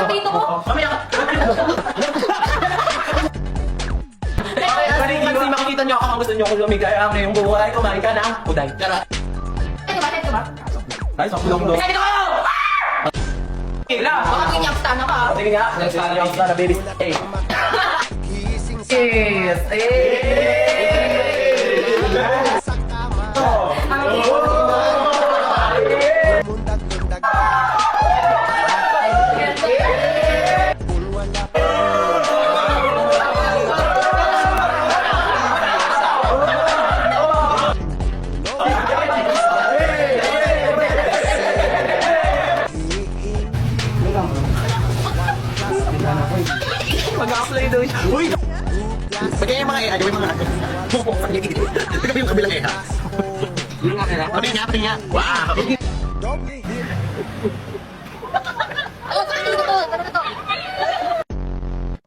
Dito mo? Mamaya ka! Kasi makikita niyo ako kung gusto niyo ako lumigay ang ngayong buhay. Kumain ka ng uday. Tara! Ito ba? Guys, ako lang doon. Ito ko! Kila! Baka ginyaksta na ka. Sige nga, nagsasayaw ka na baby. Hey! Kiss! Mag-a-apply daw siya. Uy! Pagkaya yung mga gawin mga Tignan yung kabilang eha. Yung nga kaya? Pati nga. Wow!